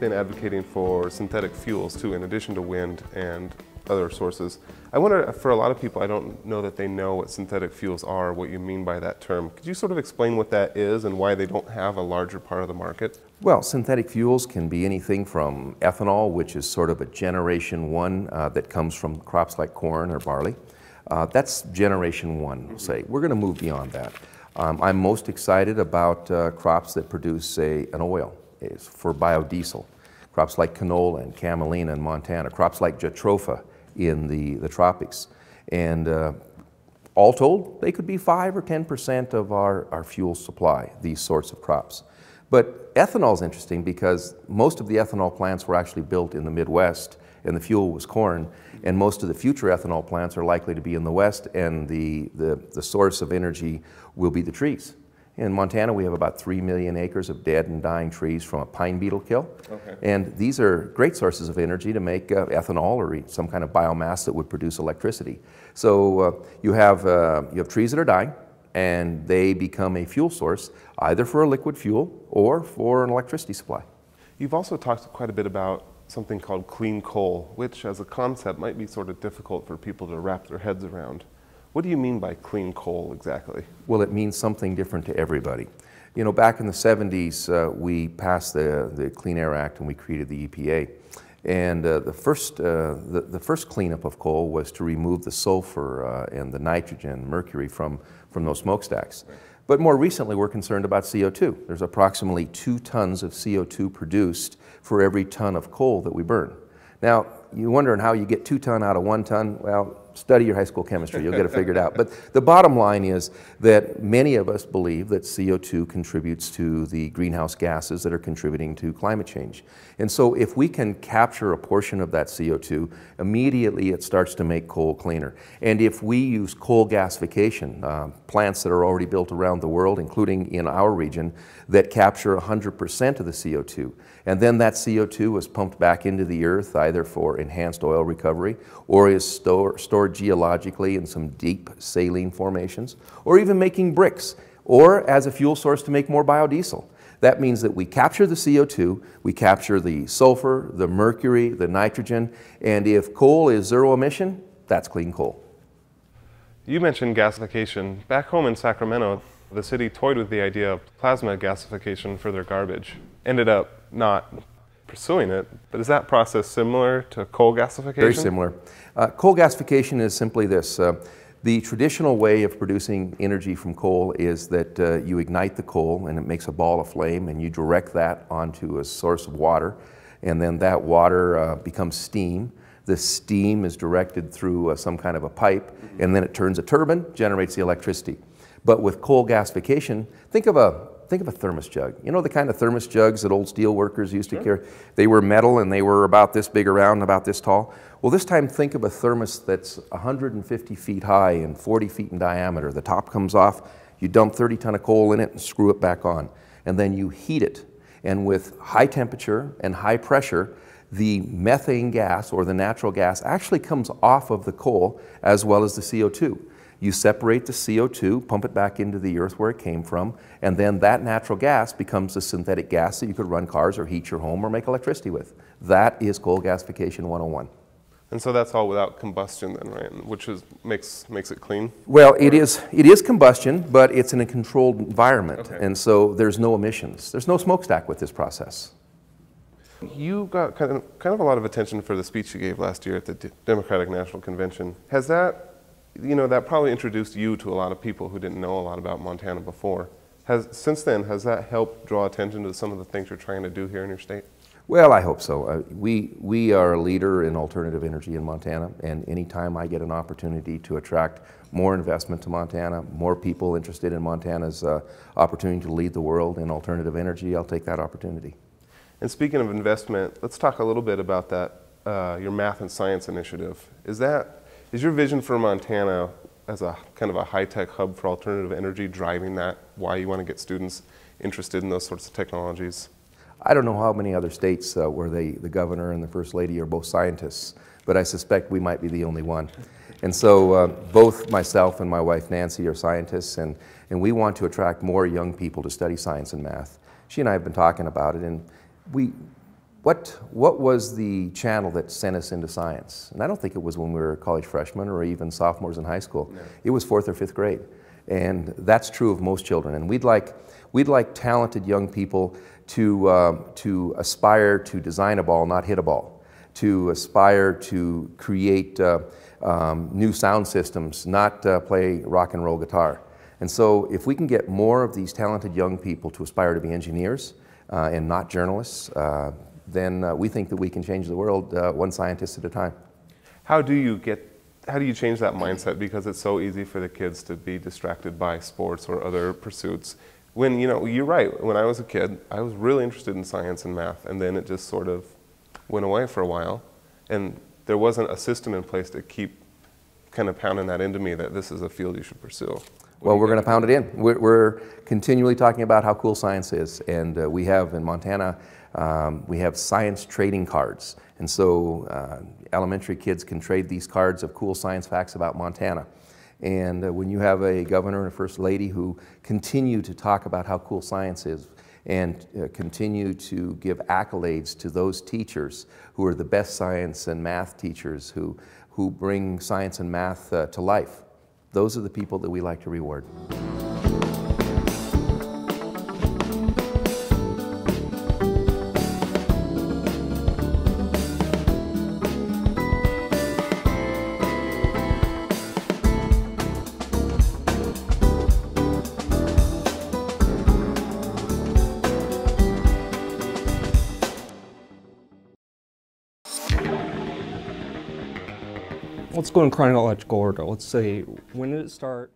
been advocating for synthetic fuels too, in addition to wind and other sources. I wonder, for a lot of people, I don't know that they know what synthetic fuels are, what you mean by that term. Could you sort of explain what that is and why they don't have a larger part of the market? Well, synthetic fuels can be anything from ethanol, which is sort of a generation one that comes from crops like corn or barley. That's generation one, we'll say. We're going to move beyond that. I'm most excited about crops that produce an oil for biodiesel. Crops like canola and camelina in Montana, crops like jatropha in the tropics. And all told, they could be 5 or 10% of our fuel supply, these sorts of crops. But ethanol is interesting because most of the ethanol plants were actually built in the Midwest, and the fuel was corn, and most of the future ethanol plants are likely to be in the West, and the source of energy will be the trees. In Montana, we have about 3 million acres of dead and dying trees from a pine beetle kill. Okay. And these are great sources of energy to make ethanol or some kind of biomass that would produce electricity. So you have trees that are dying, and they become a fuel source, either for a liquid fuel or for an electricity supply. You've also talked quite a bit about something called clean coal, which as a concept might be sort of difficult for people to wrap their heads around. What do you mean by clean coal exactly? Well, it means something different to everybody. You know, back in the 70s, we passed the Clean Air Act and we created the EPA. And the first cleanup of coal was to remove the sulfur and the nitrogen, mercury from those smokestacks. Right. But more recently, we're concerned about CO2. There's approximately 2 tons of CO2 produced for every ton of coal that we burn. Now, you're wondering how you get 2 tons out of 1 ton. Well, study your high school chemistry, you'll get it figured out. But the bottom line is that many of us believe that CO2 contributes to the greenhouse gases that are contributing to climate change. And so if we can capture a portion of that CO2, immediately it starts to make coal cleaner. And if we use coal gasification, plants that are already built around the world, including in our region, that capture 100% of the CO2, and then that CO2 is pumped back into the earth either for enhanced oil recovery or is stored geologically in some deep saline formations, or even making bricks, or as a fuel source to make more biodiesel. That means that we capture the CO2, we capture the sulfur, the mercury, the nitrogen, and if coal is zero emission, that's clean coal. You mentioned gasification. Back home in Sacramento, the city toyed with the idea of plasma gasification for their garbage. Ended up not pursuing it, but is that process similar to coal gasification? Very similar. Coal gasification is simply this. The traditional way of producing energy from coal is that you ignite the coal and it makes a ball of flame, and you direct that onto a source of water, and then that water becomes steam. The steam is directed through some kind of a pipe, and then it turns a turbine, generates the electricity. But with coal gasification, think of a thermos jug. You know the kind of thermos jugs that old steel workers used to carry? They were metal and they were about this big around and about this tall. Well, this time think of a thermos that's 150 feet high and 40 feet in diameter. The top comes off, you dump 30 ton of coal in it and screw it back on. And then you heat it. And with high temperature and high pressure, the methane gas or the natural gas actually comes off of the coal as well as the CO2. You separate the CO2, pump it back into the earth where it came from, and then that natural gas becomes a synthetic gas that you could run cars or heat your home or make electricity with. That is coal gasification 101. And so that's all without combustion then, right? Which makes it clean? Well, it is combustion, but it's in a controlled environment. Okay. And so there's no emissions. There's no smokestack with this process. You got kind of a lot of attention for the speech you gave last year at the Democratic National Convention. Has that, that probably introduced you to a lot of people who didn't know a lot about Montana before. Since then, has that helped draw attention to some of the things you're trying to do here in your state? Well, I hope so. We are a leader in alternative energy in Montana, and anytime I get an opportunity to attract more investment to Montana, more people interested in Montana's opportunity to lead the world in alternative energy, I'll take that opportunity. And speaking of investment, let's talk a little bit about that, your math and science initiative. Is your vision for Montana as a kind of a high-tech hub for alternative energy driving that, why you want to get students interested in those sorts of technologies? I don't know how many other states where the governor and the first lady are both scientists, but I suspect we might be the only one. And so both myself and my wife Nancy are scientists, and we want to attract more young people to study science and math. She and I have been talking about it, and what was the channel that sent us into science? And I don't think it was when we were college freshmen or even sophomores in high school. No. It was 4th or 5th grade. And that's true of most children. And we'd like talented young people to aspire to design a ball, not hit a ball, to aspire to create new sound systems, not play rock and roll guitar. And so if we can get more of these talented young people to aspire to be engineers and not journalists, then we think that we can change the world one scientist at a time. How do you change that mindset? Because it's so easy for the kids to be distracted by sports or other pursuits. When, you know, you're right, when I was a kid, I was really interested in science and math, and then it just sort of went away for a while. And there wasn't a system in place to keep kind of pounding that into me that this is a field you should pursue. Well, we're going to pound it in. We're continually talking about how cool science is, and we have in Montana, we have science trading cards. And so elementary kids can trade these cards of cool science facts about Montana. And when you have a governor and a first lady who continue to talk about how cool science is and continue to give accolades to those teachers who are the best science and math teachers who bring science and math to life, those are the people that we like to reward. Let's go in chronological order. Let's say, when did it start?